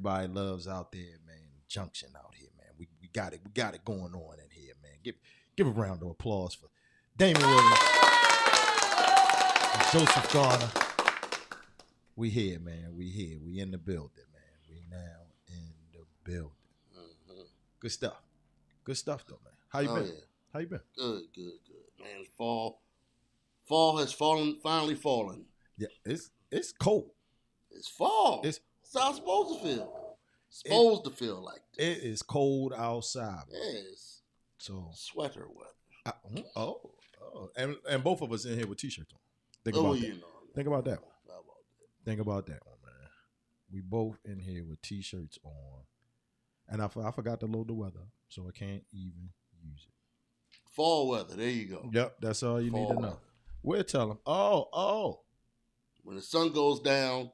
everybody loves out there, man. Junction out here, man. We got it going on in here, man. Give a round of applause for Damon Williams and Joseph Garner. We here, man. We here. We in the building, man. We now in the building. Mm-hmm. Good stuff. Good stuff, though, man. How you been? Yeah. How you been? Good. Man, fall has finally fallen. Yeah, it's cold. It's fall. It's how it's supposed to feel. To feel like this. It is cold outside. Yes. So sweater weather. And both of us in here with t-shirts on. Think about that. Think about that one, man. We both in here with t-shirts on, and I forgot to load the weather, so I can't even use it. Fall weather. There you go. Yep, that's all you need to know. Weather. We'll tell them. Oh. When the sun goes down,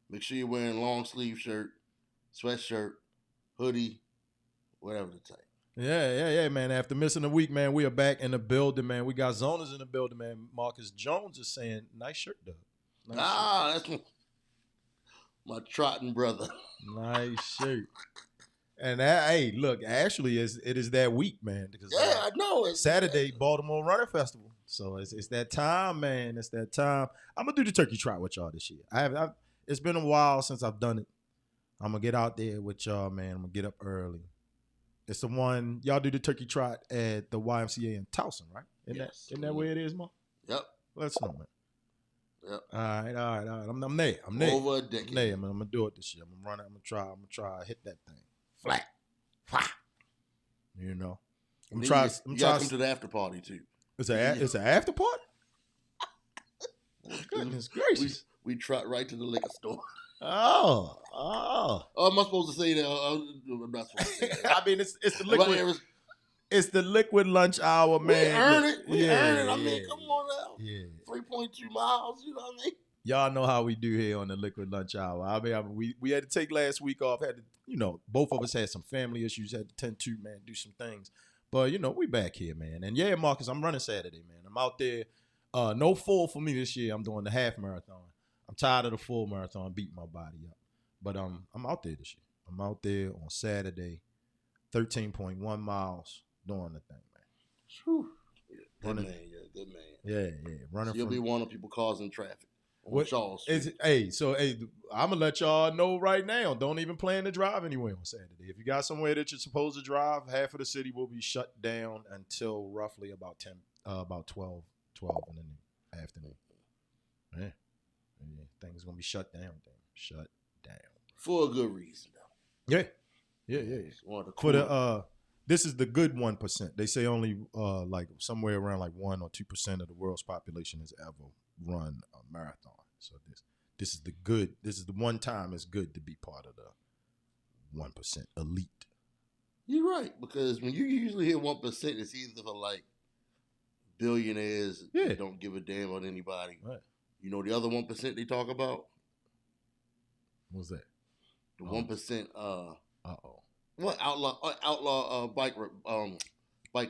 make sure you're wearing long sleeve shirt, sweatshirt, hoodie, whatever the type. Yeah, man. After missing a week, man, we are back in the building, man. We got zoners in the building, man. Marcus Jones is saying, nice shirt, Doug. Nice shirt. That's my trotting brother. Nice shirt. And hey, look, actually, it is that week, man. Because, I know. It's Saturday, Baltimore Running Festival. So it's that time, man. It's that time. I'm going to do the turkey trot with y'all this year. It's been a while since I've done it. I'm going to get out there with y'all, man. I'm going to get up early. It's the one, y'all do the turkey trot at the YMCA in Towson, right? Isn't that where it is, Mark? Yep. Let us know, man. Yep. All right. I'm there. Over a decade. I'm there, man. I'm going to do it this year. I'm going to try to hit that thing. Flat. You know. I'm trying to come to the after party, too. It's an after party? Goodness gracious. We trot right to the liquor store. Oh. Am I supposed to say that? I'm not supposed to say that. I mean, it's the liquid. It's the liquid lunch hour, man. We earn it. I mean, come on now. Yeah. 3.2 miles. You know what I mean? Y'all know how we do here on the liquid lunch hour. I mean, we had to take last week off. Had to, both of us had some family issues. Had to tend to, man, do some things. But we back here, man. And yeah, Marcus, I'm running Saturday, man. I'm out there. No full for me this year. I'm doing the half marathon. I'm tired of the full marathon, beating my body up. But I'm out there this year. I'm out there on Saturday, 13.1 miles, doing the thing, man. Whew. Good man. Yeah. Running. So you'll be one of people causing traffic. I'm gonna let y'all know right now. Don't even plan to drive anywhere on Saturday. If you got somewhere that you're supposed to drive, half of the city will be shut down until roughly about 12 in the afternoon. Yeah. Things gonna be shut down. For a good reason, though. Yeah. This is the good 1%. They say only like somewhere around like 1 or 2% of the world's population has ever run a marathon. So this is the good. This is the one time it's good to be part of the 1% elite. You're right, because when you usually hear 1%, it's either for like billionaires that don't give a damn about anybody. Right. You know the other 1% they talk about? What's that? The 1%. What outlaw bike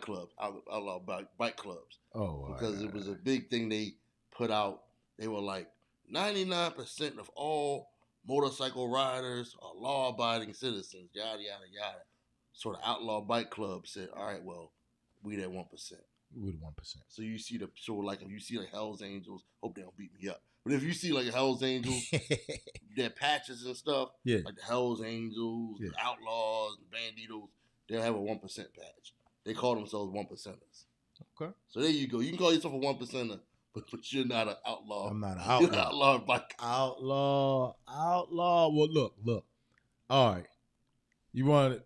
clubs? Outlaw bike clubs. Because it was a big thing they put out. They were like 99% of all motorcycle riders are law-abiding citizens. Yada yada yada. So the outlaw bike club said, "All right, well, we that 1%." We're the 1%. So you see if you see like Hell's Angels, hope they don't beat me up. But if you see like Hell's Angels, their patches and stuff, like the Hell's Angels, the Outlaws, the Banditos, they'll have a 1% patch. They call themselves 1%ers. Okay. So there you go. You can call yourself a 1%er, but you're not an outlaw. I'm not an outlaw. You're an outlaw bike. Outlaw. Well, look. All right. You want it?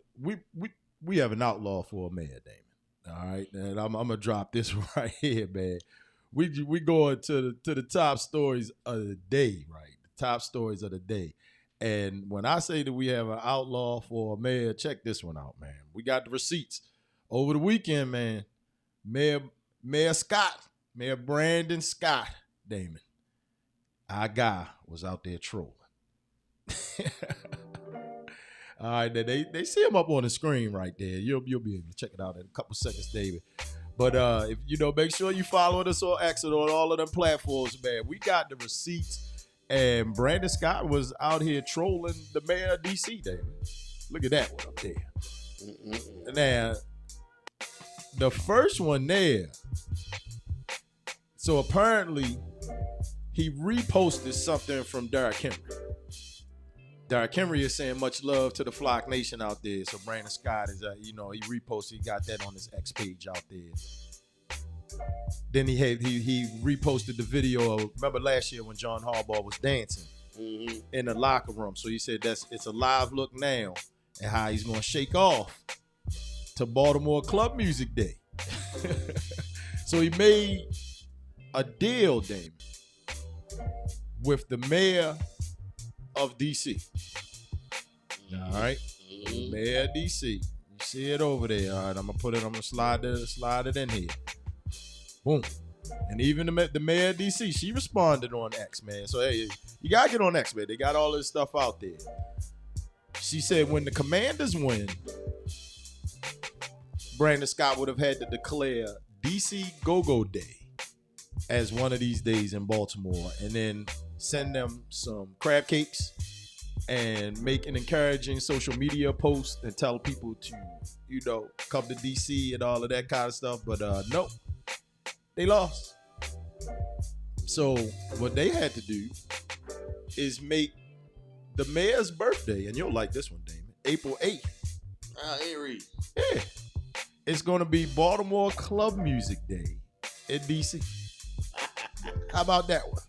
We have an outlaw for a mayor, Damon. All right, and I'm gonna drop this right here, man. We going to the top stories of the day, right? The top stories of the day. And when I say that we have an outlaw for a mayor, check this one out, man. We got the receipts over the weekend, man. Mayor Brandon Scott, Damon, our guy was out there trolling. All right, they see him up on the screen right there. You'll be able to check it out in a couple seconds, David. But if make sure you follow us on X and on all of them platforms, man. We got the receipts, And Brandon Scott was out here trolling the mayor of D.C., David. Look at that one up there. Now, the first one there, so apparently he reposted something from Derrick Henry. Derrick Henry is saying much love to the Flock Nation out there. So Brandon Scott is, he reposted, he got that on his X page out there. Then he reposted the video of, remember last year when John Harbaugh was dancing in the locker room. So he said it's a live look now at how he's going to shake off to Baltimore Club Music Day. So he made a deal, Damon, with the mayor of D.C. All right? The mayor of D.C. You see it over there. All right, I'm gonna slide it in here. Boom. And even the mayor of D.C., she responded on X, man. So, hey, you got to get on X, man. They got all this stuff out there. She said when the Commanders win, Brandon Scott would have had to declare D.C. Go-Go Day as one of these days in Baltimore and then send them some crab cakes and make an encouraging social media post and tell people to, come to D.C. and all of that kind of stuff. But no. They lost. So what they had to do is make the mayor's birthday, and you'll like this one, Damon, April 8th. Aries. Yeah. It's going to be Baltimore Club Music Day in D.C. How about that one?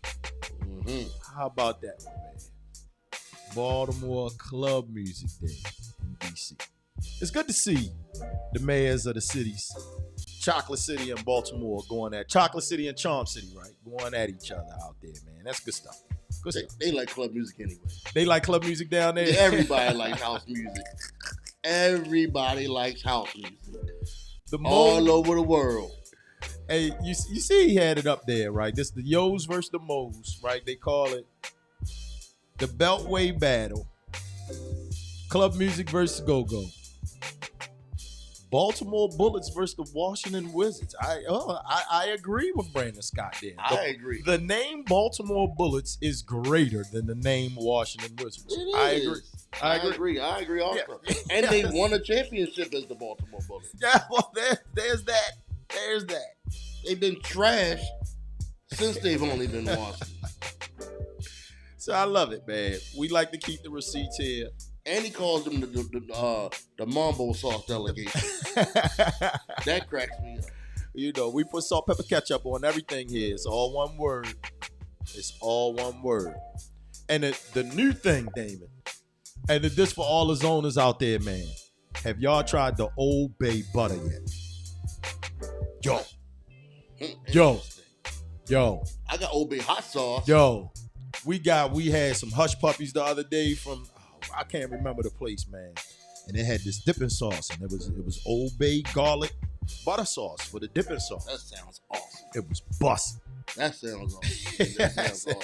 Mm-hmm. How about that one, man? Baltimore Club Music Day in D.C. It's good to see the mayors of the cities, Chocolate City and Baltimore, Chocolate City and Charm City, right? Going at each other out there, man. That's good stuff. They like club music anyway. They like club music down there? Yeah, everybody likes house music. Everybody likes house music. All over the world. Hey, you see he had it up there, right? This is the Yo's versus the Mo's, right? They call it the Beltway Battle. Club music versus go-go. Baltimore Bullets versus the Washington Wizards. I agree with Brandon Scott there. I agree. The name Baltimore Bullets is greater than the name Washington Wizards. I agree. I agree also. Yeah. And they won a championship as the Baltimore Bullets. Yeah, well, there's that. There's that. They've been trashed since they've only been Washington. So I love it, man. We like to keep the receipts here. And he calls them the Mambo sauce delegation. That cracks me up. We put salt, pepper, ketchup on everything here. It's all one word. It's all one word. And the new thing, Damon, and this for all the zoners out there, man. Have y'all tried the Old Bay butter yet? Yo. I got Old Bay hot sauce. Yo. We had some hush puppies the other day from, I can't remember the place, man. And it had this dipping sauce, and it was Old Bay garlic butter sauce for the dipping sauce. That sounds awesome. It was busting. That sounds awesome.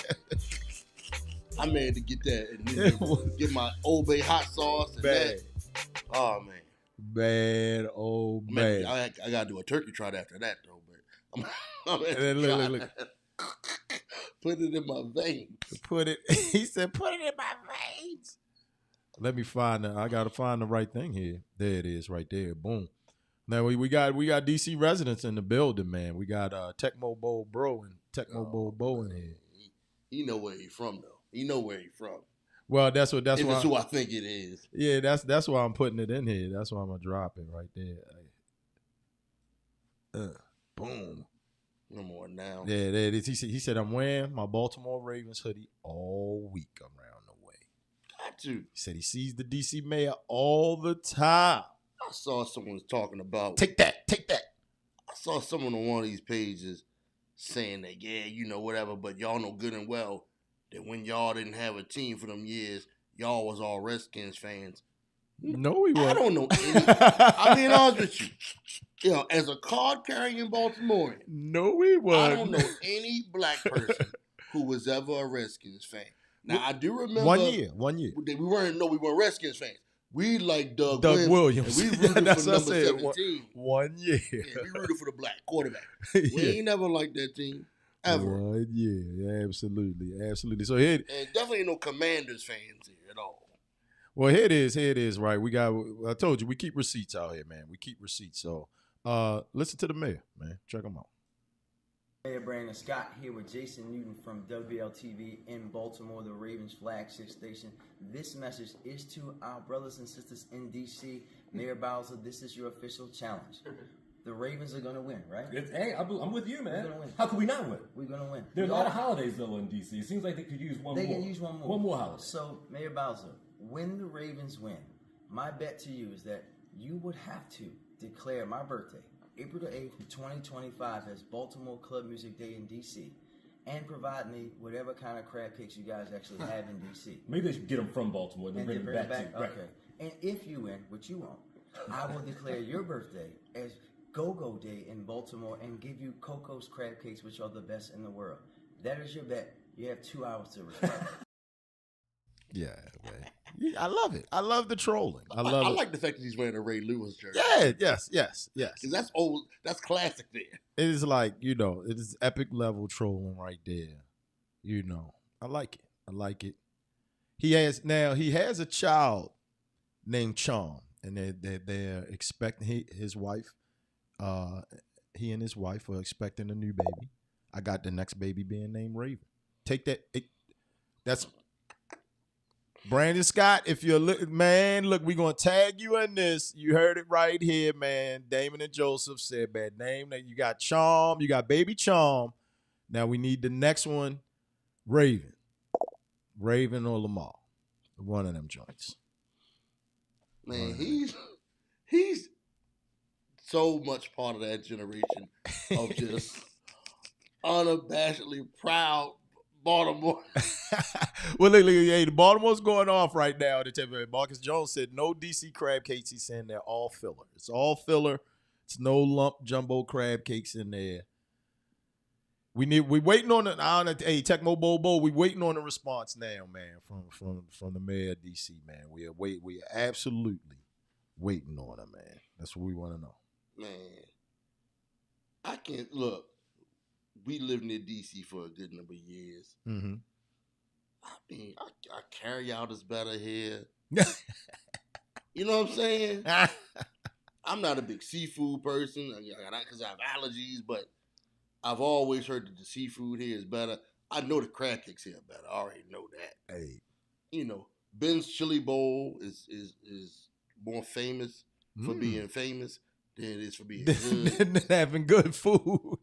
I had to get that and get my Old Bay hot sauce and that. Oh man. Bad old man. I gotta do a turkey trot after that though, but look. Put it in my veins. He said, put it in my veins. Let me find I gotta find the right thing here. There it is, right there. Boom. Now we got DC residents in the building, man. We got Tecmo Bowl Bro and Tecmo Bowl Bo in here. He know where he from though. He know where he from. Well, that's why it's who I think it is. Yeah, that's why I'm putting it in here. That's why I'm gonna drop it right there. Boom. No more now. Yeah, there it is. He said I'm wearing my Baltimore Ravens hoodie all week around the way. Got to. He said he sees the DC mayor all the time. I saw someone was talking about take that. I saw someone on one of these pages saying that, whatever, but y'all know good and well that when y'all didn't have a team for them years, y'all was all Redskins fans. No, we weren't. I don't know any. I'm being honest with you. As a card-carrying Baltimorean, no, we weren't. I don't know any black person who was ever a Redskins fan. Now, I do remember one year. We weren't Redskins fans. We like Doug Williams. And we rooted for number 17. 1 year. Yeah, we rooted for the black quarterback. We ain't never liked that team. ever. Yeah, absolutely. So here, and definitely ain't no Commanders fans here at all. Well, here it is, right? I told you, we keep receipts out here, man. We keep receipts. So listen to the mayor, man. Check him out. Mayor Brandon Scott here with Jason Newton from WLTV in Baltimore, the Ravens flagship station. This message is to our brothers and sisters in D.C. Mayor Bowser, this is your official challenge. The Ravens are going to win, right? Hey, I'm with you, man. We're gonna win. How could we not win? We're going to win. There are a lot of holidays, though, in D.C. It seems like they could use one more. They can use one more. One more holiday. So, Mayor Bowser, when the Ravens win, my bet to you is that you would have to declare my birthday, April the 8th, 2025, as Baltimore Club Music Day in D.C., and provide me whatever kind of crab cakes you guys actually have in D.C. Maybe they should get them from Baltimore and bring them back. Okay. Right. And if you win, which you won't, I will declare your birthday as Go-Go Day in Baltimore and give you Coco's crab cakes, which are the best in the world. That is your bet. You have 2 hours to respond. Yeah, man. I love it. I love the trolling. I like the fact that he's wearing a Ray Lewis jersey. Yeah, yes. Because that's old. That's classic there. It is like, it is epic level trolling right there. I like it. He has a child named Charm, and they're expecting his wife. He and his wife are expecting a new baby. I got the next baby being named Raven. Take that. That's Brandon Scott. If you're look, we're gonna tag you in this. You heard it right here, man. Damon and Joseph said bad name. That you got Charm, you got baby Charm. Now we need the next one, Raven or Lamar, one of them joints. Man, he's so much part of that generation of just unabashedly proud Baltimore. Well, look, hey, the Baltimore's going off right now. Marcus Jones said no DC crab cakes. He's saying they're all filler. It's all filler. It's no lump jumbo crab cakes in there. We waiting on Tecmo Bobo. We waiting on a response now, man, from the mayor of DC, man. We are absolutely waiting on him, man. That's what we want to know. Man, I can't look. We lived near DC for a good number of years. Mm-hmm. I mean, I carry out is better here. You know what I'm saying? I'm not a big seafood person because I have allergies, but I've always heard that the seafood here is better. I know the crab cakes here are better. I already know that. Hey, Ben's Chili Bowl is more famous for being famous than it is for being good. Having good food.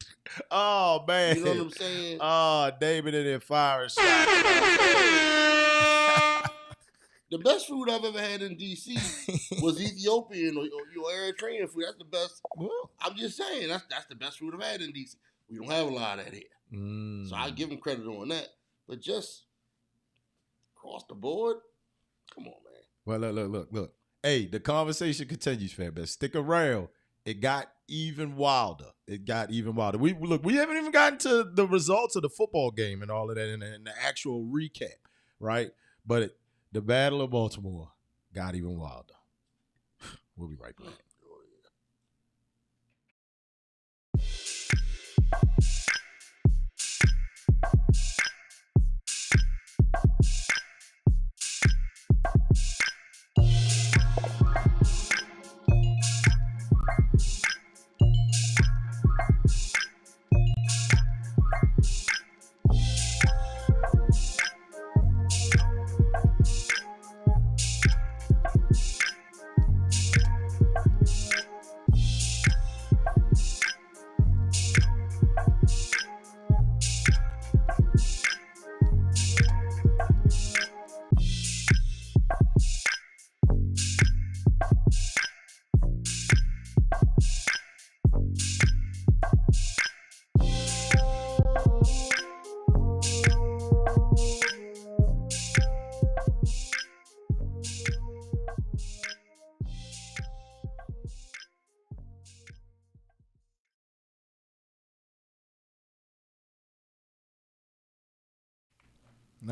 Oh, man. You know what I'm saying? Oh, David in there firing shots. The best food I've ever had in D.C. was Ethiopian or Eritrean food. That's the best. Well, I'm just saying, that's the best food I've had in D.C. We don't have a lot of that here. So I give them credit on that. But just across the board, come on, man. Well, look. Hey, the conversation continues, fam. But stick around. It got even wilder. We haven't even gotten to the results of the football game and all of that and the actual recap, right? But the Battle of Baltimore got even wilder. We'll be right back.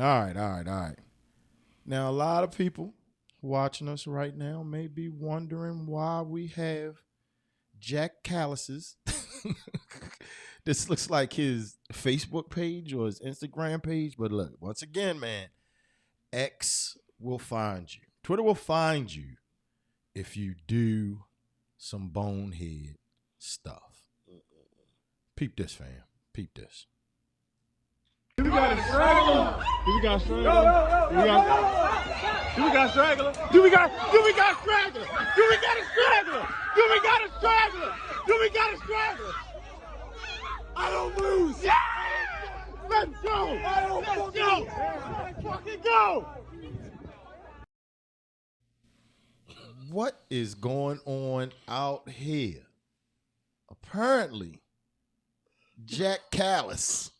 All right. Now, a lot of people watching us right now may be wondering why we have Jack Callises This looks like his Facebook page or his Instagram page. But look, once again, man, X will find you. Twitter will find you if you do some bonehead stuff. Peep this, fam. Peep this. Do we got a straggler? Do we got a straggler? Do we got a straggler? Do we got a straggler? Do we got a straggler? Do we got a straggler? Do we got a straggler? I don't lose. Yeah! Let's go! Let's go! Let's fucking go! What is going on out here? Apparently, Jack Callis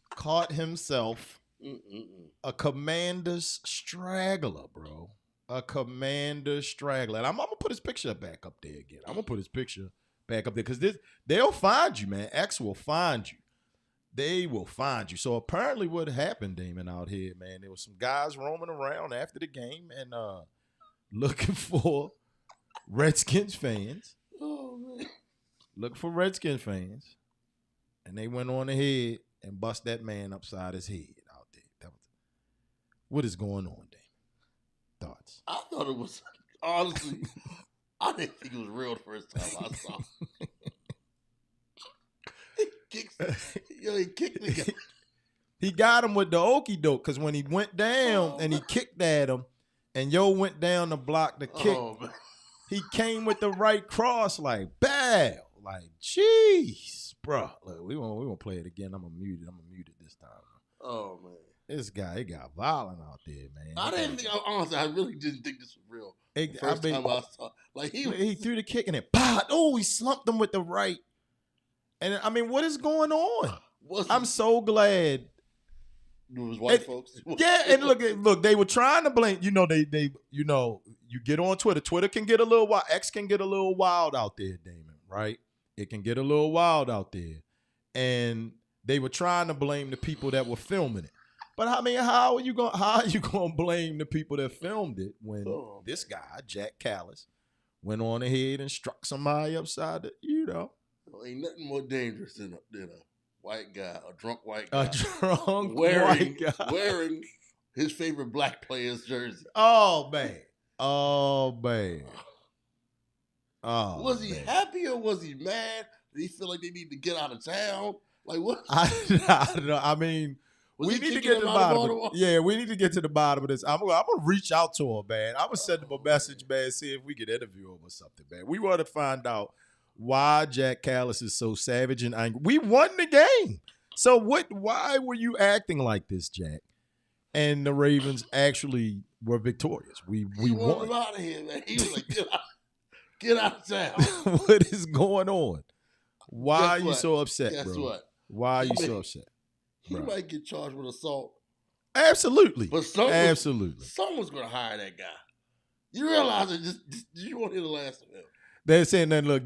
caught himself a commander's straggler, bro. A commander's straggler. And I'm going to put his picture back up there again. I'm going to put his picture back up there because they'll find you, man. X will find you. They will find you. So apparently what happened, Damon, out here, man, there was some guys roaming around after the game and looking for Redskins fans. Oh, man. Looking for Redskins fans. And they went on ahead and bust that man upside his head out there. What is going on, Damon? Thoughts? I thought it was, honestly, I didn't think it was real the first time I saw it. He kicked the guy. He got him with the okie doke because when he went down and he kicked at him and Yo went down to block the kick, he came with the right cross like, bow. Like, jeez, bro. Look, we won't play it again. I'm gonna mute it this time. Oh, man. This guy, it got violent out there, man. Honestly, I really didn't think this was real. First time I saw it. Like, he threw the kick and it popped. Oh, he slumped him with the right. And I mean, what is going on? I'm so glad. It was white folks. Yeah, and look, they were trying to blame. You know, you get on Twitter. Twitter can get a little wild. X can get a little wild out there, Damon. Right? It can get a little wild out there, and they were trying to blame the people that were filming it. But I mean, how are you gonna blame the people that filmed it when this guy Jack Callis went on ahead and struck somebody upside the, Well, ain't nothing more dangerous than a white guy, a drunk white guy. White guy. Wearing his favorite black player's jersey. Oh, man. Was he happy or was he mad? Did he feel like they need to get out of town? Like, what? I don't know. I mean, we need to get to the bottom of it. Yeah, we need to get to the bottom of this. I'm gonna reach out to him, man. I'm gonna send him a message, man, see if we can interview him or something, man. We want to find out why Jack Callis is so savage and angry. We won the game. So why were you acting like this, Jack? And the Ravens actually were victorious. We won. Him out of here, man. He was like, get out of town. What is going on? Why are you so upset, Guess bro? what? Why are you so upset? He might get charged with assault. Absolutely. But someone's going to hire that guy. You realize it? Just you won't hear the last of him. They're saying that. Look,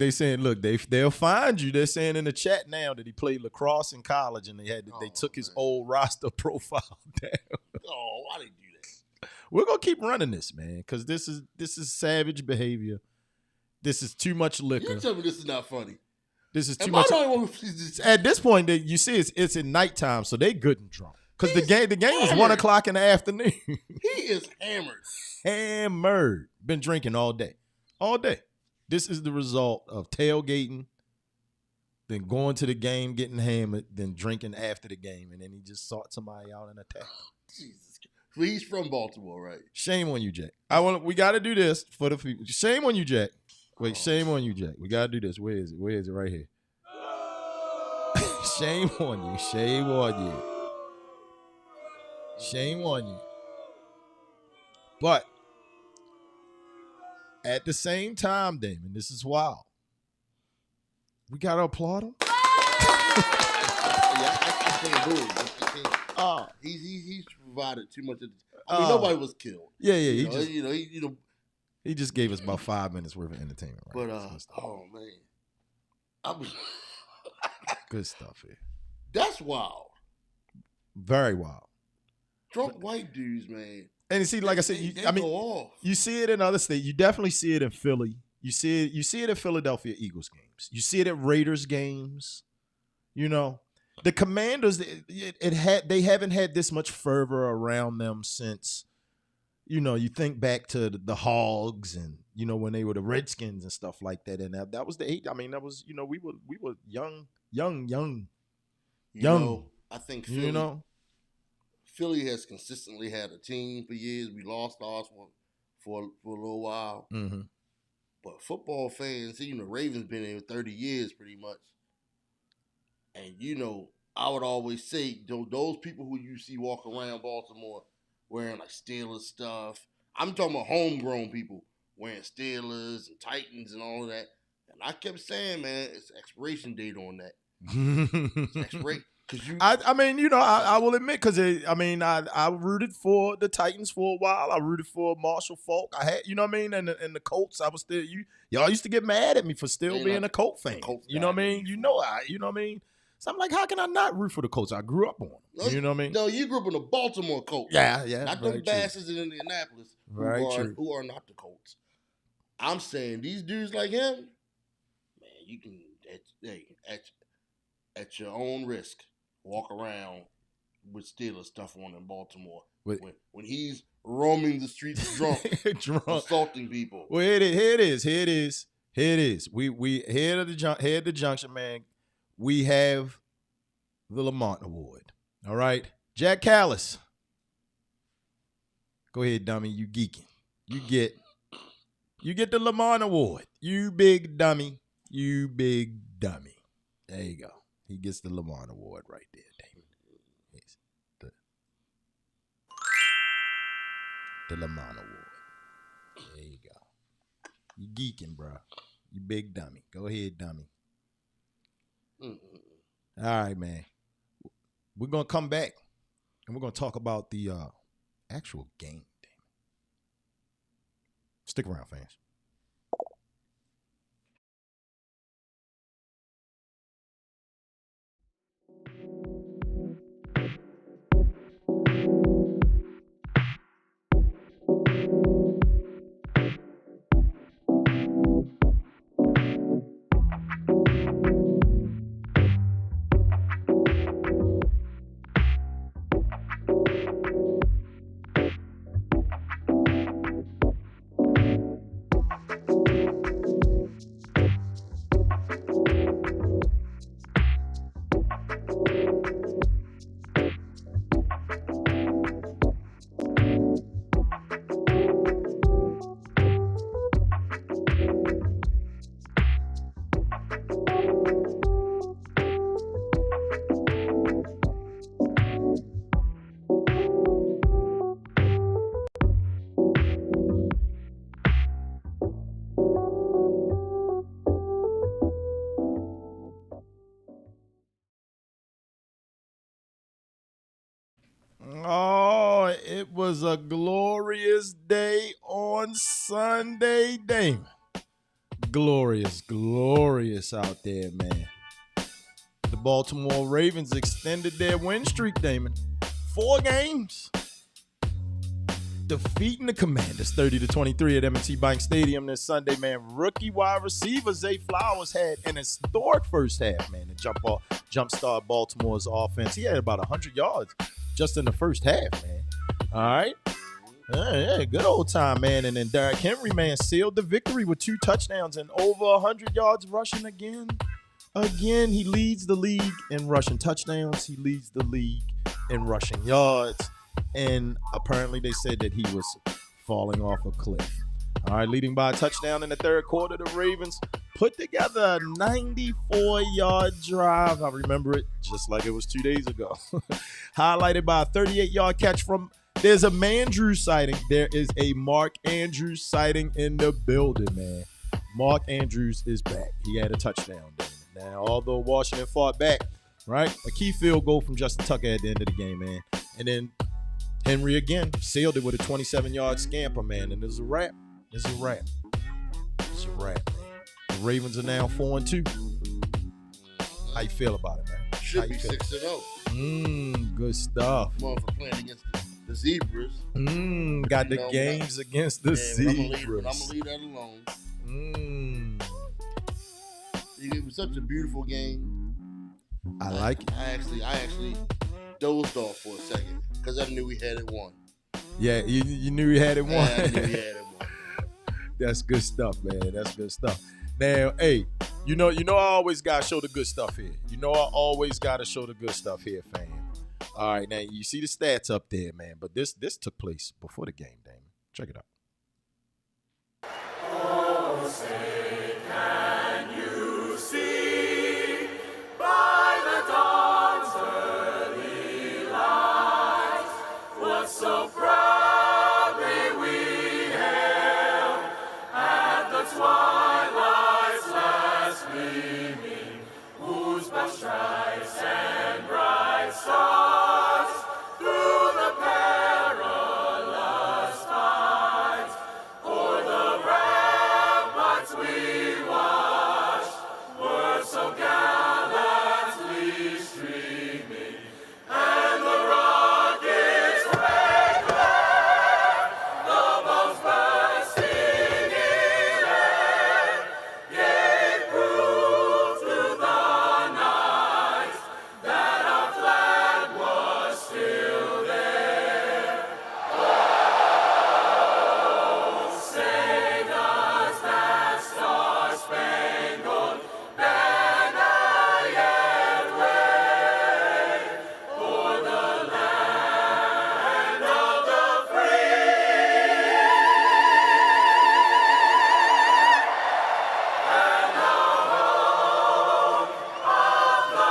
they'll find you. They're saying in the chat now that he played lacrosse in college, and they took his old roster profile down. Oh, why did they do that? We're gonna keep running this, man, because this is savage behavior. This is too much liquor. You tell me this is not funny. This is too much. At this point, you see, it's at nighttime, so they good and drunk. Because the game was 1 o'clock in the afternoon. He is hammered. Hammered. Been drinking all day. All day. This is the result of tailgating, then going to the game, getting hammered, then drinking after the game, and then he just sought somebody out and attacked. Jesus. He's from Baltimore, right? Shame on you, Jack. We got to do this for the people. Shame on you, Jack. Wait, shame on you, Jack. We got to do this. Where is it? Where is it? Right here. Shame on you. Shame on you. Shame on you. But at the same time, Damon, this is wild. We got to applaud him. I can't do it. He's provided too much. Nobody was killed. Yeah. He just gave us about 5 minutes worth of entertainment. Right? But oh man, good stuff here. That's wild. Very wild. Drunk white dudes, man. And you see, like I said, you see it in other states. You definitely see it in Philly. You see it in Philadelphia Eagles games. You see it at Raiders games. You know, the Commanders, they haven't had this much fervor around them since, you know, you think back to the Hogs and, you know, when they were the Redskins and stuff like that. And that was the eight. I mean, that was, you know, we were young. You know, I think Philly, you know, Philly has consistently had a team for years. We lost ours for a little while. Mm-hmm. But football fans, you know, Ravens been here 30 years pretty much. And, you know, I would always say, those people who you see walk around Baltimore wearing like Steelers stuff, I'm talking about homegrown people wearing Steelers and Titans and all of that. And I kept saying, man, it's expiration date on that. It's expiration. I mean, you know, I will admit, because I rooted for the Titans for a while. I rooted for Marshall Faulk. I had, you know what I mean, and the Colts. I was still, y'all used to get mad at me for still being a Colt fan. You know what I mean? You know what I mean? So I'm like, how can I not root for the Colts? I grew up on them. You know what I mean? No, you grew up in the Baltimore Colts. Yeah. Not them bastards in Indianapolis who are not the Colts. I'm saying these dudes like him, man, you can at your own risk walk around with Steelers stuff on in Baltimore when he's roaming the streets drunk, assaulting people. Well, here it is. We head of the junction, man. We have the Lamont Award. All right, Jack Callis. Go ahead, dummy. You geeking. You get the Lamont Award. You big dummy. There you go. He gets the Lamont Award right there, Damon. It's the Lamont Award. There you go. You geeking, bro. You big dummy. Go ahead, dummy. All right, man. We're going to come back, and we're going to talk about the actual game. Damon. Stick around, fans. Oh, it was a glorious day on Sunday, Damon. Glorious out there, man. The Baltimore Ravens extended their win streak, Damon. 4 games. Defeating the Commanders 30-23 at M&T Bank Stadium this Sunday, man. Rookie wide receiver Zay Flowers had an historic first half, man, to jumpstart Baltimore's offense. He had about 100 yards just in the first half, man. All right. Yeah, good old time, man. And then Derrick Henry, man, sealed the victory with 2 touchdowns and over 100 yards rushing again. Again, he leads the league in rushing touchdowns. He leads the league in rushing yards. And apparently they said that he was falling off a cliff. All right, leading by a touchdown in the third quarter, the Ravens put together a 94-yard drive. I remember it just like it was 2 days ago. Highlighted by a 38-yard catch from, there's a Mandrews sighting. There is a Mark Andrews sighting in the building, man. Mark Andrews is back. He had a touchdown. Now, although Washington fought back, right? A key field goal from Justin Tucker at the end of the game, man. And then Henry again sealed it with a 27-yard scamper, man. And it's a wrap. It's a wrap, man. The Ravens are now 4-2. How you feel about it, man? Should be 6-0. Good stuff. Going for playing against the Zebras. Got the games against the Zebras. I'm gonna leave that alone. It was such a beautiful game. I like it. I actually dozed off for a second because I knew we had it won. Yeah, you knew he had it won. Yeah, I knew he had it won. That's good stuff, man. That's good stuff. Now, hey, you know, I always gotta show the good stuff here. You know, I always gotta show the good stuff here, fam. All right, now you see the stats up there, man. But this took place before the game, Damon. Check it out. Oh, say, can you see by the dawn's early light what so proudly we hailed at the twilight's last gleaming, whose black stripes and bright stars through the perilous fight o'er the ramparts we watched were so gallantly streaming, and the rockets' red glare, the bombs bursting in air, gave proof through the night that our flag was still there. Oh, say does that star-spangled banner yet wave o'er the land of the free, and the home of the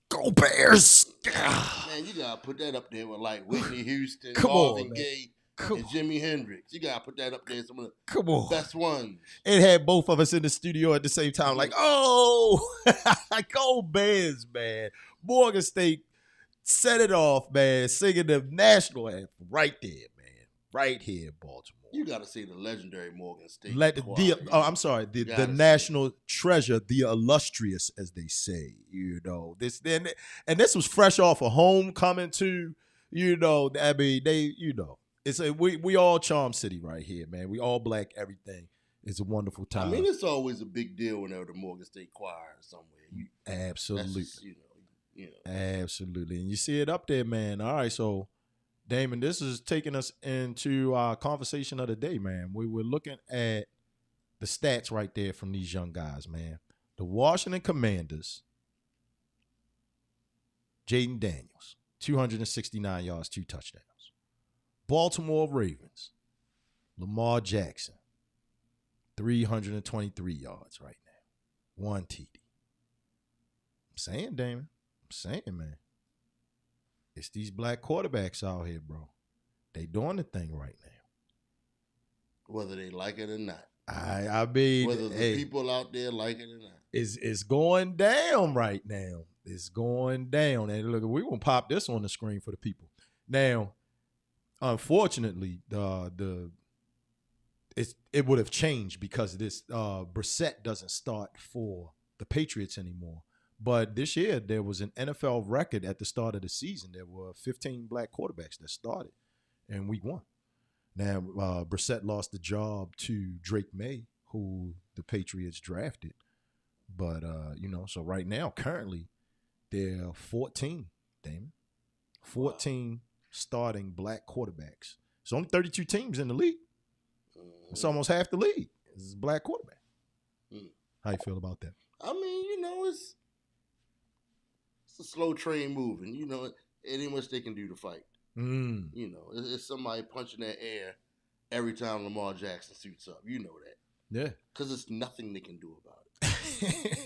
Go Bears! Man, you gotta put that up there with like Whitney Houston, Come on, Marvin man. Gaye, Come and Jimi Hendrix. You gotta put that up there. Some of the Come on. best ones. It had both of us in the studio at the same time, like, oh, go Bears, man. Morgan State set it off, man, singing the national anthem right there, man. Right here in Baltimore. You gotta see the legendary Morgan State. I'm sorry, the national treasure, the illustrious, as they say. You know, this was fresh off a homecoming too. You know, I mean, we all Charm City right here, man. We all black, everything. It's a wonderful time. I mean, it's always a big deal whenever the Morgan State choir is somewhere. Absolutely, just, you know. Absolutely, and you see it up there, man. All right, so Damon, this is taking us into our conversation of the day, man. We were looking at the stats right there from these young guys, man. The Washington Commanders, Jaden Daniels, 269 yards, 2 touchdowns. Baltimore Ravens, Lamar Jackson, 323 yards right now, 1 TD. I'm saying, Damon. I'm saying, man. It's these black quarterbacks out here, bro. They doing the thing right now. Whether they like it or not. I mean, whether the people out there like it or not. It's going down right now. It's going down. And look, we're going to pop this on the screen for the people. Now, unfortunately, it would have changed because this Brissett doesn't start for the Patriots anymore. But this year, there was an NFL record at the start of the season. There were 15 black quarterbacks that started in week 1. Now, Brissett lost the job to Drake May, who the Patriots drafted. But, so right now, currently, there are 14, Damon. 14 starting black quarterbacks. It's only 32 teams in the league. It's almost half the league. It's a black quarterback. How you feel about that? I mean, it's a slow train moving. It ain't much they can do to fight. It's somebody punching that air every time Lamar Jackson suits up. You know that. Yeah. Because it's nothing they can do about it.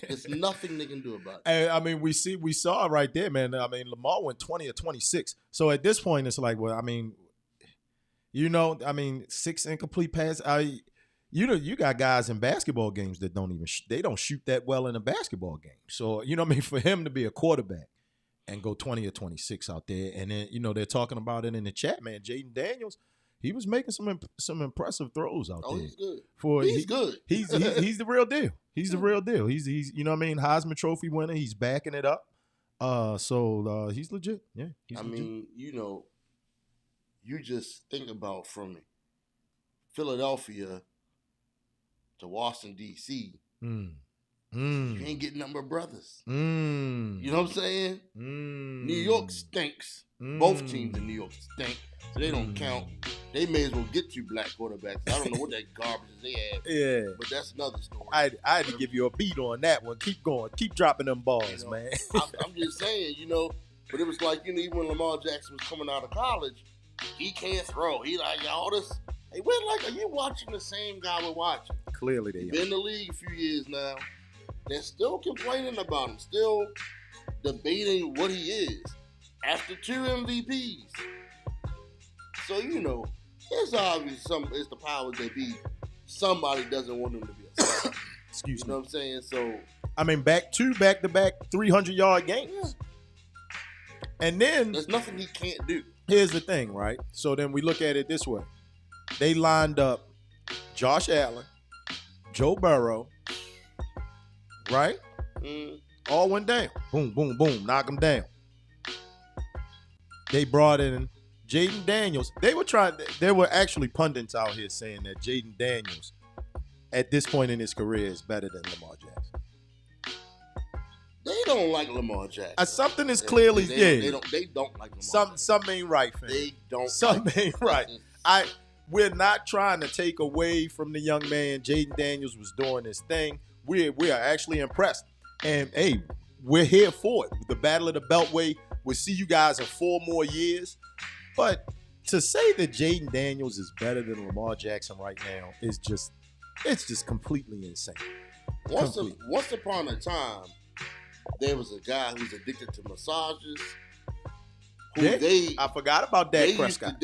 It's nothing they can do about it. And, I mean, we saw it right there, man. I mean, Lamar went 20 or 26. So at this point, it's like, well, I mean, 6 incomplete passes. You got guys in basketball games that they don't shoot that well in a basketball game. So, for him to be a quarterback and go 20 or 26 out there, and then, they're talking about it in the chat, man. Jaden Daniels, he was making some impressive throws out there. He's good. He's good. He's the real deal. He's the real deal. He's Heisman Trophy winner. He's backing it up. So he's legit. Yeah. Legit. you just think about from Philadelphia to Washington, D.C., you ain't getting nothing but brothers. You know what I'm saying? New York stinks. Both teams in New York stink, so they don't count. They may as well get 2 black quarterbacks. I don't know what that garbage is they had. Yeah. But that's another story. I had to give you a beat on that one. Keep going. Keep dropping them balls, man. I'm just saying, but it was like, even when Lamar Jackson was coming out of college, he can't throw. He like, all this. Hey, are you watching the same guy we're watching? Clearly they are. Been in the league a few years now. They're still complaining about him, still debating what he is after 2 MVPs. So, it's obvious it's the powers that be. Somebody doesn't want him to be a star. Excuse me. You know what I'm saying? So, back-to-back 300-yard games. Yeah. And then there's nothing he can't do. Here's the thing, right? So then we look at it this way. They lined up Josh Allen, Joe Burrow, right? All went down. Boom, boom, boom. Knock them down. They brought in Jaden Daniels. There were actually pundits out here saying that Jaden Daniels, at this point in his career, is better than Lamar Jackson. They don't like Lamar Jackson. Something is clearly, They don't like Lamar Jackson. Something ain't right, fam. They don't. Something ain't right. We're not trying to take away from the young man. Jaden Daniels was doing his thing. We are actually impressed. And, hey, we're here for it. The Battle of the Beltway. We'll see you guys in 4 more years. But to say that Jaden Daniels is better than Lamar Jackson right now is just completely insane. Once upon a time, there was a guy who's addicted to massages. I forgot about Dak Prescott.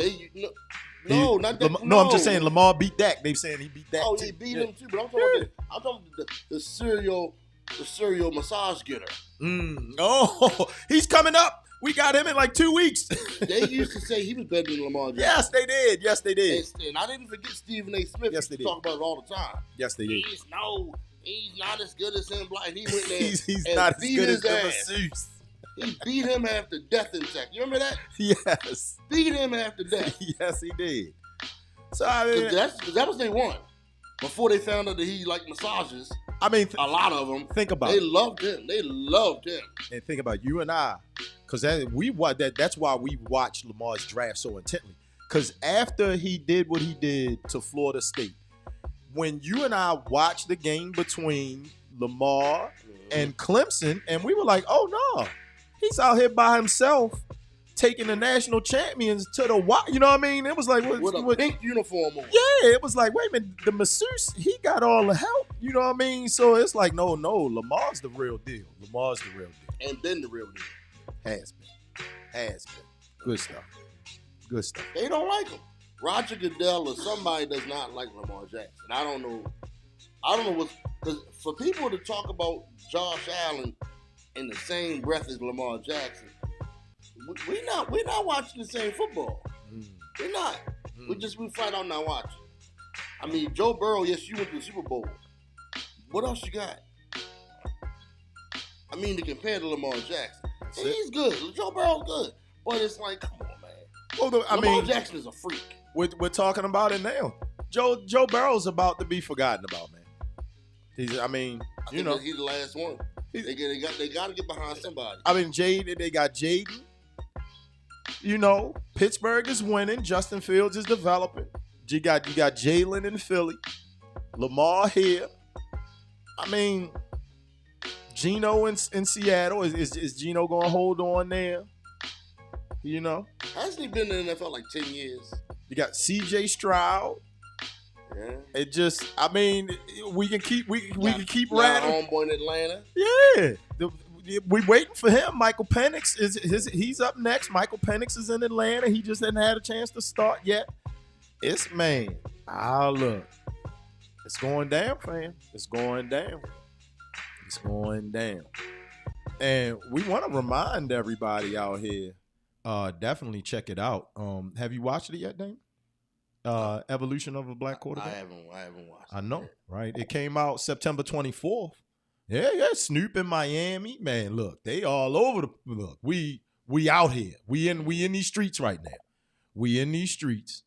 No, not that. No, I'm just saying Lamar beat Dak. They saying he beat Dak. Oh, he beat him too. But I'm talking about the serial massage getter. Oh, he's coming up. We got him in like 2 weeks. They used to say he was better than Lamar Jackson. Yes, they did. And I didn't forget Stephen A. Smith. Yes, they did. Talk about it all the time. Yes, they did. He's not as good as him. And he went there. he's and not as beat good his as ass. masseuse. He beat him after death in Texas. You remember that? Yes. Beat him after death. Yes, he did. So I mean, that was they won. Before they found out that he liked massages. I mean, a lot of them. Think about it. They loved him. And think about you and I, because that's why we watched Lamar's draft so intently. Because after he did what he did to Florida State, when you and I watched the game between Lamar and Clemson, and we were like, oh no, he's out here by himself taking the national champions to the wild. You know what I mean? It was like with a pink uniform on. Yeah, it was like, wait a minute, the masseuse, he got all the help. You know what I mean? So it's like, no, Lamar's the real deal. Lamar's the real deal. And been the real deal. Has been. Good stuff. They don't like him. Roger Goodell or somebody does not like Lamar Jackson. I don't know what's, because for people to talk about Josh Allen in the same breath as Lamar Jackson, we're not watching the same football. We're not. We flat out not watching. I mean, Joe Burrow, yes, you went to the Super Bowl. What else you got? I mean, to compare to Lamar Jackson, he's good. Joe Burrow's good, but it's like, come on, man. Well, Lamar Jackson is a freak. We're talking about it now. Joe Burrow's about to be forgotten about, man. He's the last one. They got to get behind somebody. I mean, they got Jaden. Pittsburgh is winning. Justin Fields is developing. You got Jalen in Philly. Lamar here. I mean, Geno in Seattle. Is Geno going to hold on there? Hasn't he been in the NFL like 10 years? You got C.J. Stroud. Yeah. It just, I mean, we can keep rattling. Homeboy in Atlanta. Yeah. We waiting for him. Michael Penix he's up next. Michael Penix is in Atlanta. He just hasn't had a chance to start yet. Look. It's going down, fam. It's going down. And we want to remind everybody out here, definitely check it out. Have you watched it yet, Dame? Evolution of a Black Quarterback? I haven't watched it. I know, right? It came out September 24th. Yeah, Snoop in Miami. Man, look, they all over the look. We out here. We in these streets right now. We in these streets,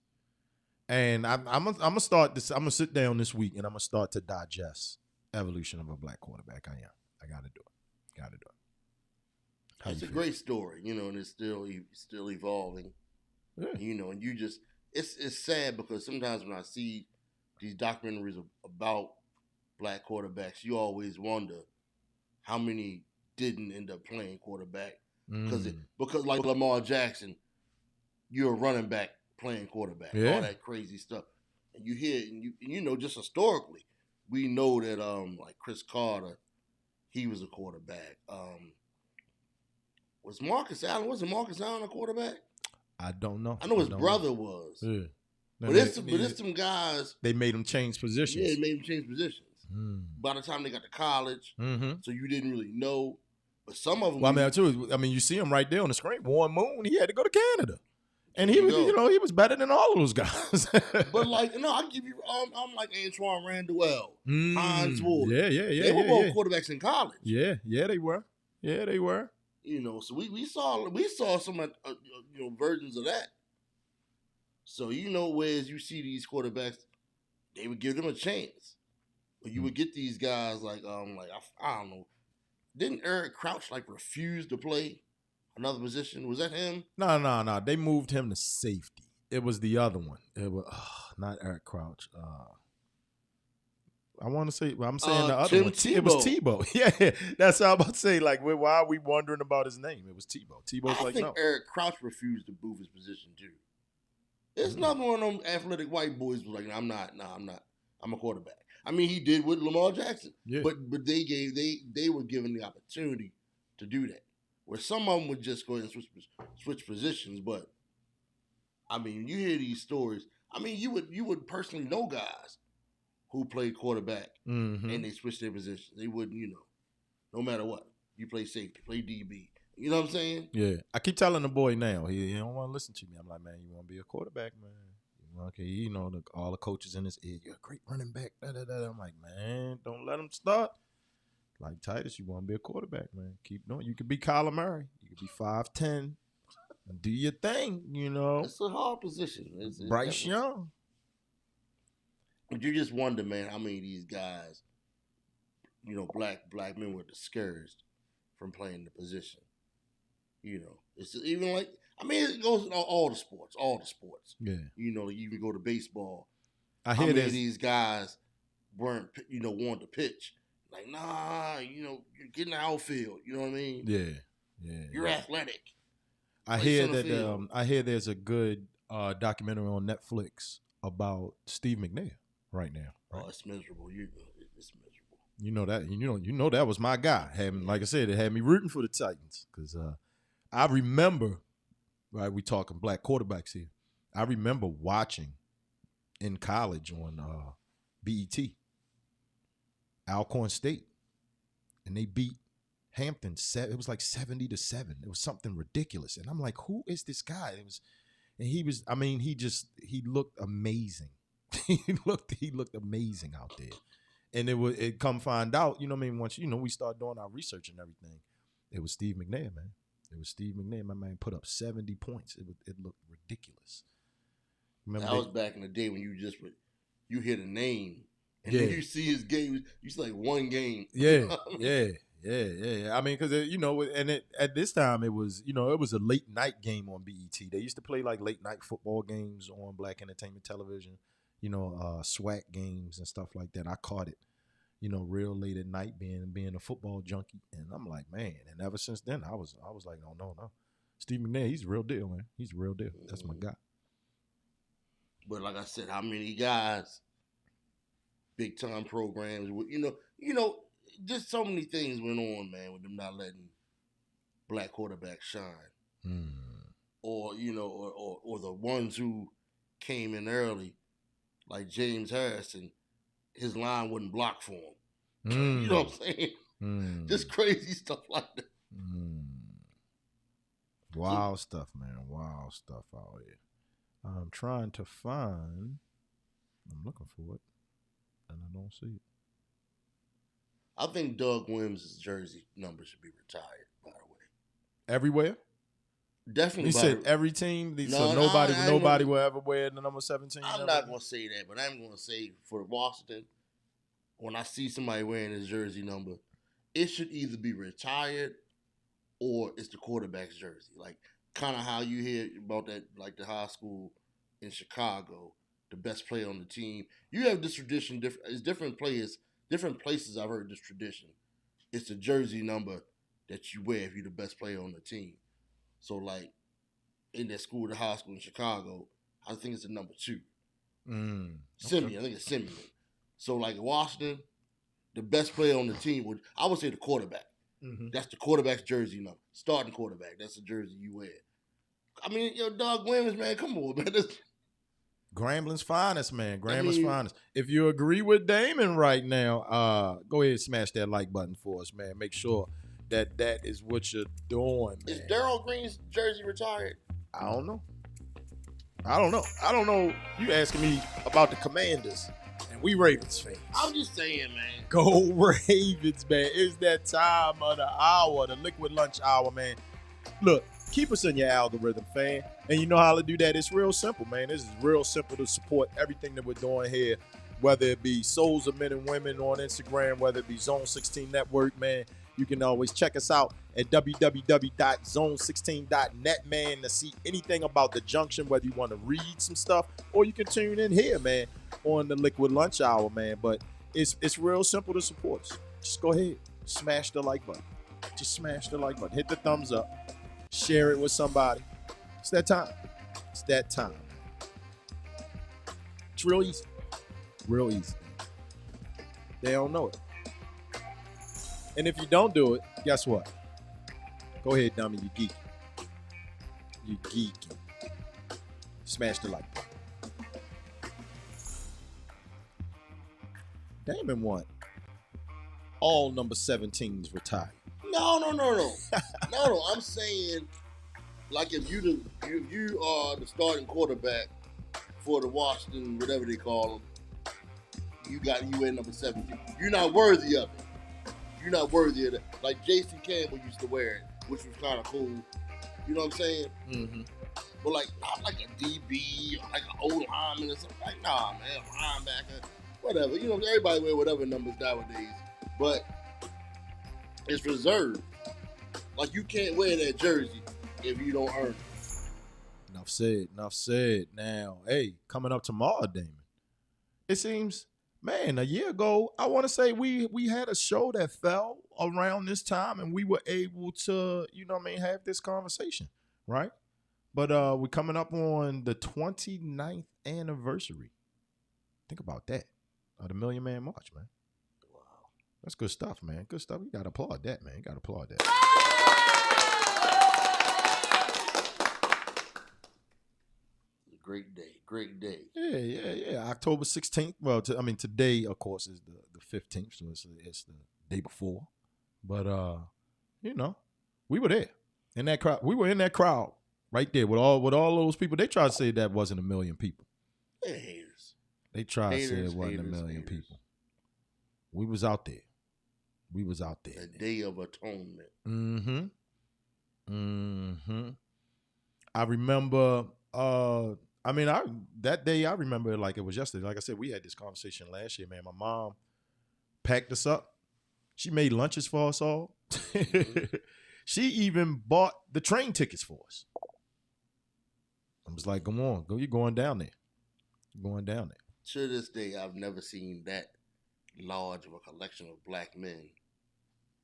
and I'm gonna start this. I'm gonna sit down this week, and I'm gonna start to digest evolution of a black quarterback. I gotta do it. Gotta do it. It's a great story, and it's still evolving. Yeah. And you just it's sad because sometimes when I see these documentaries about black quarterbacks, you always wonder how many didn't end up playing quarterback because like Lamar Jackson, you're a running back playing quarterback, all that crazy stuff, and you hear and just historically, we know that like Chris Carter, he was a quarterback. Wasn't Marcus Allen a quarterback? I don't know. I know his brother was. Yeah. But it's some guys. They made him change positions. Yeah, they made him change positions. By the time they got to college, so you didn't really know. But some of them. Well, you see him right there on the screen. Warren Moon, he had to go to Canada, and he was, he was better than all of those guys. But I give you, I'm like Antoine Randall, Hines Ward. Yeah. They were both quarterbacks in college. Yeah, they were. So we saw some versions of that. So whereas you see these quarterbacks, they would give them a chance, but you would get these guys like I don't know. Didn't Eric Crouch refuse to play another position? Was that him? No. They moved him to safety. It was the other one. It was not Eric Crouch. I want to say, I'm saying the other one. Tebow. It was Tebow. Yeah, that's what I'm about to say. Why are we wondering about his name? It was Tebow. Tebow's I think no. Eric Crouch refused to move his position too. It's not one of them athletic white boys was like, I'm not. I'm a quarterback. I mean, he did with Lamar Jackson. Yeah. But they were given the opportunity to do that. Where some of them would just go ahead and switch positions. But I mean, you hear these stories. I mean, you would personally know guys who played quarterback and they switched their positions. They wouldn't, no matter what. You play safety, play DB. You know what I'm saying? Yeah. I keep telling the boy now, he don't want to listen to me. I'm like, man, you want to be a quarterback, man. Okay, all the coaches in his ear, you're a great running back. I'm like, man, don't let him start. Like Titus, you want to be a quarterback, man. Keep doing. You could be Kyler Murray. You could be 5'10". Do your thing, It's a hard position. Bryce Young. But you just wonder, man, how many of these guys, black men were discouraged from playing the position. It's even it goes in all the sports. Yeah. You even go to baseball. I hear many of these guys weren't, wanting to pitch. Like, nah, you get in the outfield. You know what I mean? Yeah. You're athletic. I hear that. I hear there's a good documentary on Netflix about Steve McNair right now. Right? Oh, it's miserable. It's miserable. You know that. You know that was my guy. Like I said, it had me rooting for the Titans because I remember. Right, we talking black quarterbacks here. I remember watching in college on BET, Alcorn State, and they beat Hampton. It was like 70-7. It was something ridiculous, and I'm like, who is this guy? He looked amazing. he looked amazing out there, and it come find out, once we start doing our research and everything, it was Steve McNair, man. It was Steve McNair. My man put up 70 points. It looked ridiculous. That was back in the day when you hear the name and then you see his game. You see one game. Yeah. I mean, because at this time it was it was a late night game on BET. They used to play late night football games on Black Entertainment Television. SWAC games and stuff like that. I caught it. Real late at night, being a football junkie, and I'm like, man. And ever since then, I was like, no. Steve McNair, he's the real deal, man. He's the real deal. That's my guy. But like I said, how many guys, big time programs, just so many things went on, man, with them not letting black quarterbacks shine, or or the ones who came in early, like James Harrison. His line wouldn't block for him. You know what I'm saying? Just crazy stuff like that. Wild stuff, man. Wild stuff out here. I'm trying to find. I'm looking for it, and I don't see it. I think Doug Williams' jersey number should be retired, by the way. Everywhere? Definitely. You said every team, so nobody will ever wear the number 17. I'm not gonna say that, but I'm gonna say for Washington, when I see somebody wearing his jersey number, it should either be retired or it's the quarterback's jersey. Like kind of how you hear about that, like the high school in Chicago, the best player on the team. You have this tradition. It's different players, different places. I've heard this tradition. It's the jersey number that you wear if you're the best player on the team. So like in that school, the high school in Chicago, I think it's the number 2. Simeon, I think it's Simeon. So like in Washington, the best player on the team I would say the quarterback. Mm-hmm. That's the quarterback's jersey number. Starting quarterback. That's the jersey you wear. I mean, Doug Williams, man, come on, man. Grambling's finest, man. Grambling's finest. If you agree with Damon right now, go ahead and smash that like button for us, man. Make sure that is what you're doing, man. Is Darryl Green's jersey retired? I don't know. You asking me about the Commanders, and we Ravens fans. I'm just saying, man. Go Ravens, man. It's that time of the hour, the liquid lunch hour, man. Look, keep us in your algorithm, fan. And you know how to do that. It's real simple, man. This is real simple to support everything that we're doing here, whether it be Souls of Men and Women on Instagram, whether it be Zone 16 Network, man. You can always check us out at www.zone16.net, man, to see anything about the Junction, whether you want to read some stuff or you can tune in here, man, on the Liquid Lunch Hour, man. But it's real simple to support us. Just go ahead, smash the like button. Just smash the like button. Hit the thumbs up. Share it with somebody. It's that time. It's that time. It's real easy. Real easy. They don't know it. And if you don't do it, guess what? Go ahead, dummy. You geeky. You geeky. Smash the like button. Damon won. All number 17s retired. No. No. I'm saying, like if you are the starting quarterback for the Washington, whatever they call them, you wear number 17. You're not worthy of it. You're not worthy of it. Like J.C. Campbell used to wear it, which was kind of cool. You know what I'm saying? Mm-hmm. But like not like a DB or like an old lineman or something. Like nah, man, linebacker, whatever. You know, everybody wear whatever numbers nowadays, but it's reserved. Like you can't wear that jersey if you don't earn it. Enough said. Now, hey, coming up tomorrow, Damon. It seems, man, a year ago, I want to say we had a show that fell around this time, and we were able to, have this conversation, right? But we're coming up on the 29th anniversary. Think about that. Of the Million Man March, man. Wow. That's good stuff, man. Good stuff. You got to applaud that, man. You got to applaud that. Great day. Yeah. October 16th. Well, today, of course, is the 15th, so it's the day before. But, we were there in that crowd. We were in that crowd right there with all those people. They tried to say that wasn't a million people. They're haters. They tried to say it wasn't a million people. We was out there. The Day of Atonement. Mm-hmm. I remember... that day I remember it like it was yesterday. Like I said, we had this conversation last year, man. My mom packed us up. She made lunches for us all. She even bought the train tickets for us. I was like, come on, you're going down there. To this day, I've never seen that large of a collection of black men,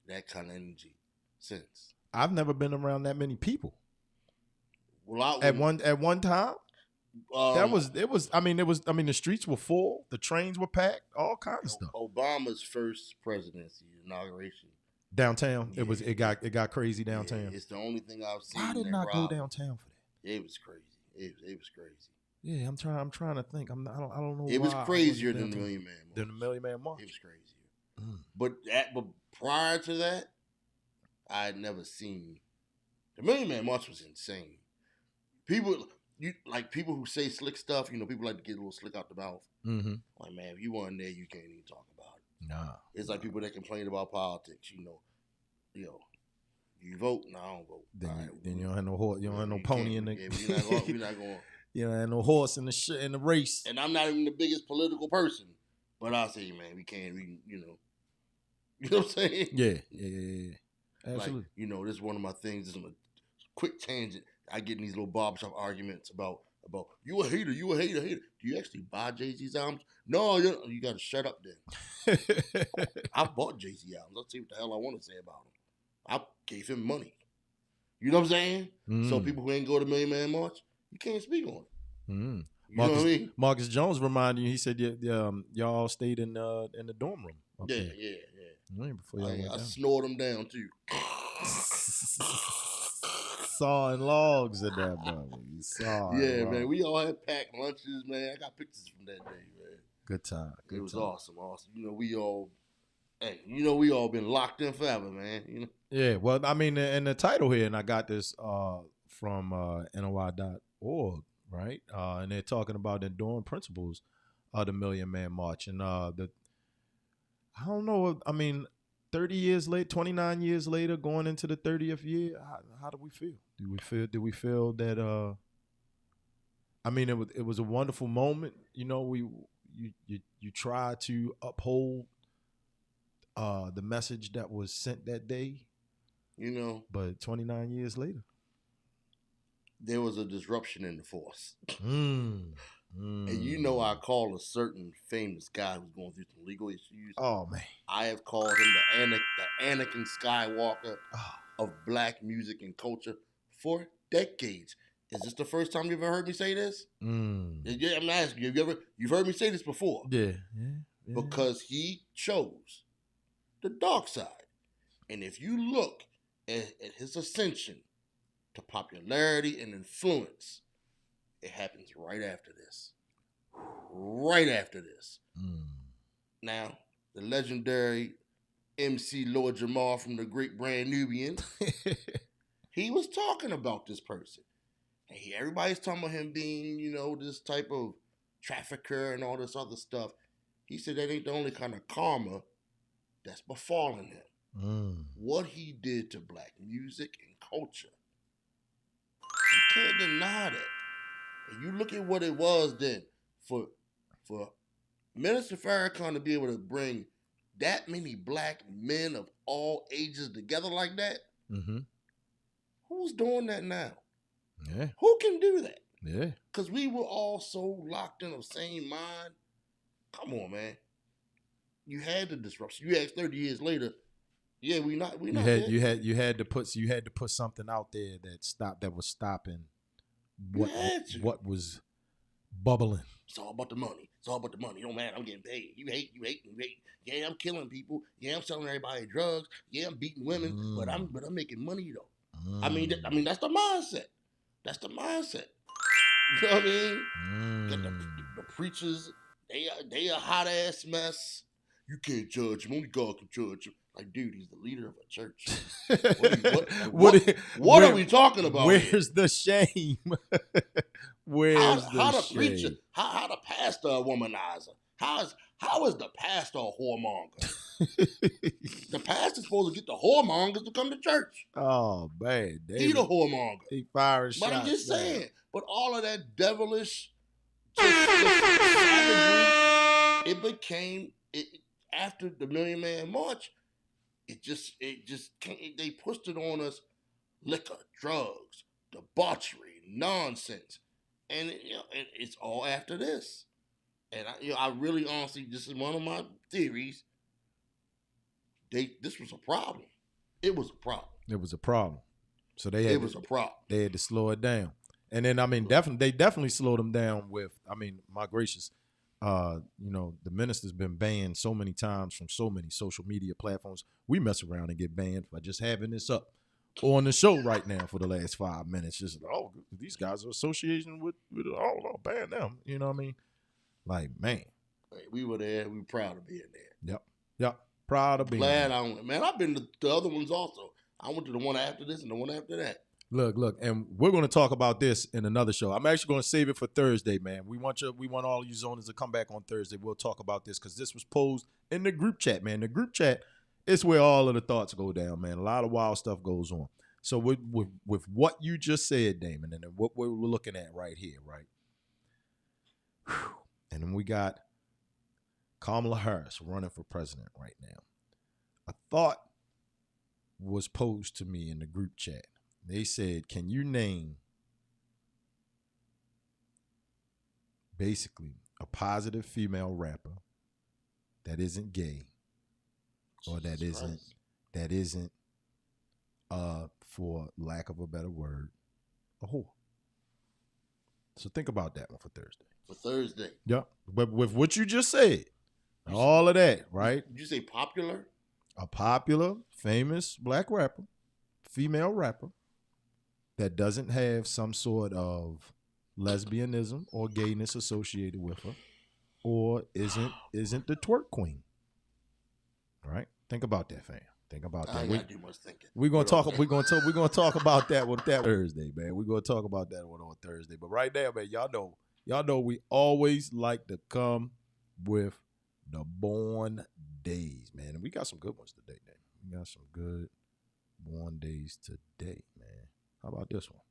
that kind of energy since. I've never been around that many people. Well, at one time, the streets were full, the trains were packed, all kinds of stuff. Obama's first presidency inauguration downtown, yeah. It got crazy downtown. Yeah, it's the only thing I've seen. Why didn't I go downtown for that? It was crazy. It was crazy. Yeah, I'm trying to think. I don't know. It was crazier than the Million Man March. Than the Million Man March. It was crazier. But prior to that, I had never seen the Million Man March. Was insane. People who say slick stuff, people like to get a little slick out the mouth. Mm-hmm. Like, man, if you weren't there, you can't even talk about it. Nah. It's like people that complain about politics, you You vote? No, I don't vote. Then you don't have no horse. You don't have no pony in the. We're not going. You don't have no horse in the race. And I'm not even the biggest political person, but I say, man, we can't. You know what I'm saying? Yeah. Absolutely. Like, this is one of my things. This is a quick tangent. I get in these little barbershop arguments about you a hater. Do you actually buy Jay-Z's albums? No, you got to shut up then. I bought Jay-Z albums. I'll tell you what the hell I want to say about him. I gave him money. You know what I'm saying? So people who ain't go to Million Man March, you can't speak on it. You know what I mean? Marcus Jones reminded you. He said y'all stayed in the dorm room. Yeah. Before I snored them down too. Sawing logs in that, brother. Yeah, man. We all had packed lunches, man. I got pictures from that day, man. Good time. It was awesome. We all been locked in forever, man. Yeah, well, I mean, and the title here, and I got this from NOI.org, right? And they're talking about the enduring principles of the Million Man March. And I don't know, I mean, 30 years later, 29 years later, going into the 30th year, how do we feel? Do we feel that, I mean, it was a wonderful moment. You try to uphold the message that was sent that day, but 29 years later, there was a disruption in the force. And I call a certain famous guy who's going through some legal issues. Oh man, I have called him the Anakin Skywalker of black music and culture for decades. Is this the first time you've ever heard me say this? Yeah, I'm asking you. You've heard me say this before? Yeah. Because he chose the dark side. And if you look at his ascension to popularity and influence, it happens right after this. Now, the legendary MC Lord Jamar from the Great Brand Nubian, he was talking about this person. And everybody's talking about him being, this type of trafficker and all this other stuff. He said that ain't the only kind of karma that's befallen him. What he did to black music and culture, you can't deny that. And you look at what it was then for Minister Farrakhan to be able to bring that many black men of all ages together like that. Who's doing that now? Yeah. Who can do that? Yeah. Because we were all so locked in the same mind. Come on, man. You had the disruption. You asked 30 years later. Yeah, we not. You had to put something out there that was stopping what was bubbling. It's all about the money. Oh man, I'm getting paid. You hate. Yeah, I'm killing people. Yeah, I'm selling everybody drugs. Yeah, I'm beating women. But I'm making money though. I mean that's the mindset. You know what I mean? The preachers, they a hot ass mess. You can't judge him. Only God can judge him. Like, dude, he's the leader of a church. What are we talking about? Where's the shame? Where's the shame? Preacher? How the pastor a womanizer? How is the pastor a whoremonger? The pastor's supposed to get the whoremongers to come to church. Oh man, he the whoremonger. He fires shots. But I'm just saying. But all of that devilish, savagery, it became after the Million Man March. They pushed it on us: liquor, drugs, debauchery, nonsense, and it's all after this. And I really honestly, this is one of my theories. This was a problem. It was a problem. So they had They had to slow it down. And then they definitely slowed them down with, my gracious, the minister's been banned so many times from so many social media platforms. We mess around and get banned by just having this up on the show right now for the last 5 minutes. Just, these guys are association with ban them. You know what I mean? Like, man. Hey, we were there. We were proud of being there. Yep. Proud of being there. Glad I've been to the other ones also. I went to the one after this and the one after that. Look, and we're going to talk about this in another show. I'm actually going to save it for Thursday, man. We want all of you zoners to come back on Thursday. We'll talk about this because this was posed in the group chat, man. The group chat it's where all of the thoughts go down, man. A lot of wild stuff goes on. So with what you just said, Damon, and what we're looking at right here, right? Whew. And then we got Kamala Harris running for president right now. A thought was posed to me in the group chat. They said, can you name basically a positive female rapper that isn't gay or that isn't for lack of a better word, a whore? So think about that one for Thursday. For Thursday. Yep. But with what you just said, all of that, right? Did you say popular? A popular, famous black rapper, female rapper, that doesn't have some sort of lesbianism or gayness associated with her, or isn't the twerk queen. All right? Think about that, fam. Think about that. I ain't gotta do much thinking. We're gonna talk about that with that Thursday, man. We're gonna talk about that one on Thursday. But right now, man, y'all know we always like to come with the born days, man. And we got some good ones today, man. We got some good born days today, man. How about this one?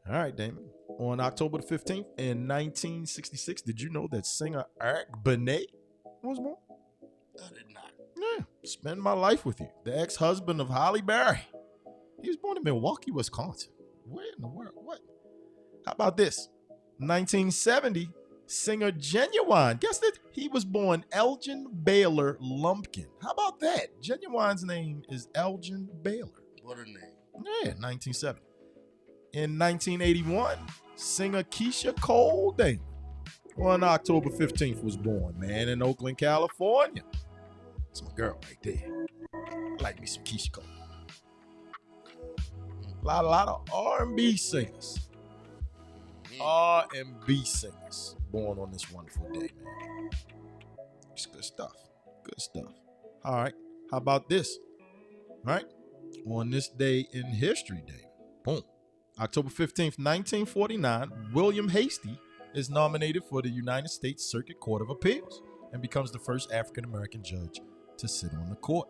All right, Damon. On October the 15th in 1966, did you know that singer Eric Benet was born? I did not. Yeah, Spend My Life With You, the ex-husband of Holly Berry. He was born in Milwaukee, Wisconsin. Where in the world? What? How about this? 1970, singer Genuine. Guess that he was born Elgin Baylor Lumpkin. How about that? Genuine's name is Elgin Baylor. What a name. Yeah, 1970. In 1981, singer Keisha Cole Damon on October 15th was born, man, in Oakland, California. That's my girl right there. I like me some Keisha Cole. A lot of R&B singers. R&B singers born on this wonderful day, man. It's good stuff. Good stuff. All right. How about this? All right. On this day in history, Dave. Boom. October 15th, 1949, William Hastie is nominated for the United States Circuit Court of Appeals and becomes the first African-American judge to sit on the court.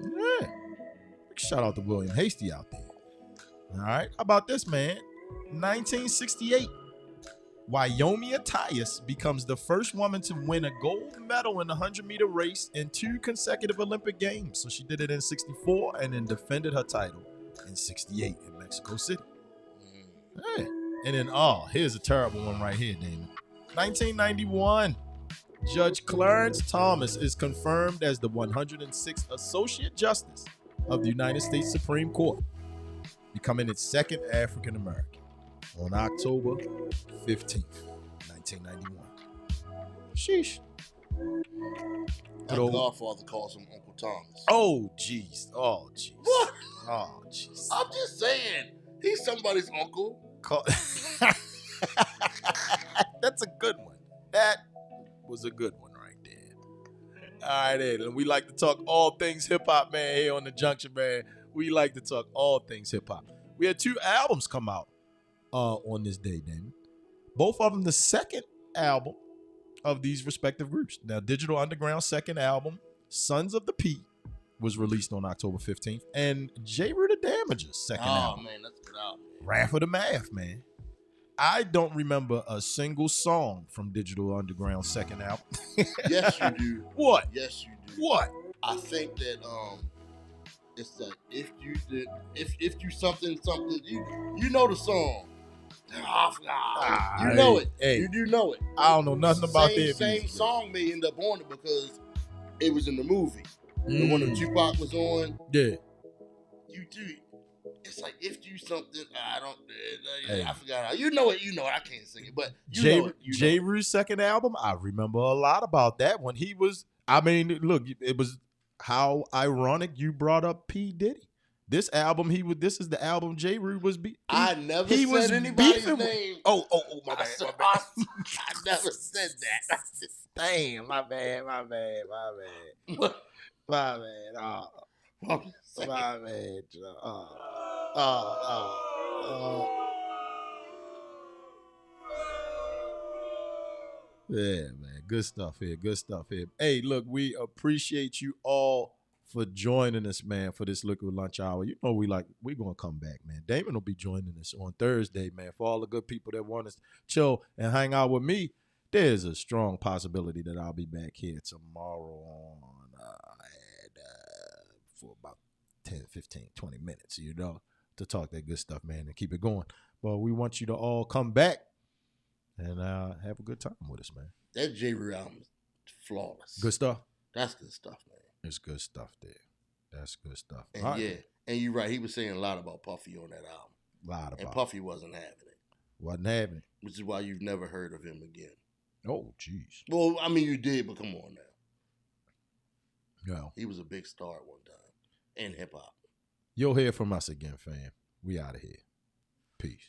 Yeah. Shout out to William Hastie out there. All right. How about this, man? 1968, Wyoming Tyus becomes the first woman to win a gold medal in the 100-meter race in 2 consecutive Olympic Games. So she did it in 64 and then defended her title in 68 in Mexico City. Yeah. And then, here's a terrible one right here, Damon. 1991, Judge Clarence Thomas is confirmed as the 106th Associate Justice of the United States Supreme Court, becoming its second African American on October 15th, 1991. Sheesh. My godfather calls him Uncle Thomas. Oh, jeez. Oh, jeez. What? Oh, jeez. I'm just saying. He's somebody's uncle. That's a good one. That was a good one right there. All right, Ed. And we like to talk all things hip-hop, man, here on the Junction, man. We like to talk all things hip-hop. We had 2 albums come out on this day, Damon. Both of them the second album of these respective groups. Now, Digital Underground's second album, Sons of the P, was released on October 15th. And J. Rue the Damage's second album. Oh, man, that's a good album. Wrath of the Math, man. I don't remember a single song from Digital Underground's second album. Yes, you do. What? Yes, you do. What? I think that it's like if you something you know the song. You know it. Hey, you do know it. I don't know nothing about that. Same song may end up on it because it was in the movie. The one that Tupac was on. Yeah. You do. It's like if you something. I don't. I forgot how. You know it. I can't sing it, but know it. J. Rue's second album. I remember a lot about that when he was. I mean, look, it was how ironic you brought up P. Diddy. This album, this is the album J. Rue was I never said anybody's name. Oh, my bad. I never said that. Damn, my bad. My bad. Oh, my bad. Yeah, man. Good stuff here. Good stuff here. Hey, look, we appreciate you all for joining us, man, for this Liquid Lunch Hour. You know we're going to come back, man. Damon will be joining us on Thursday, man. For all the good people that want to chill and hang out with me, there's a strong possibility that I'll be back here tomorrow on for about 10, 15, 20 minutes, to talk that good stuff, man, and keep it going. But we want you to all come back and have a good time with us, man. That J. Rue album is flawless. Good stuff? That's good stuff, man. It's good stuff there. That's good stuff. And right. And you're right. He was saying a lot about Puffy on that album. And Puffy wasn't having it. Wasn't having it. Which is why you've never heard of him again. Oh, jeez. Well, I mean, you did, but come on now. No. He was a big star at one time in hip-hop. You'll hear from us again, fam. We out of here. Peace.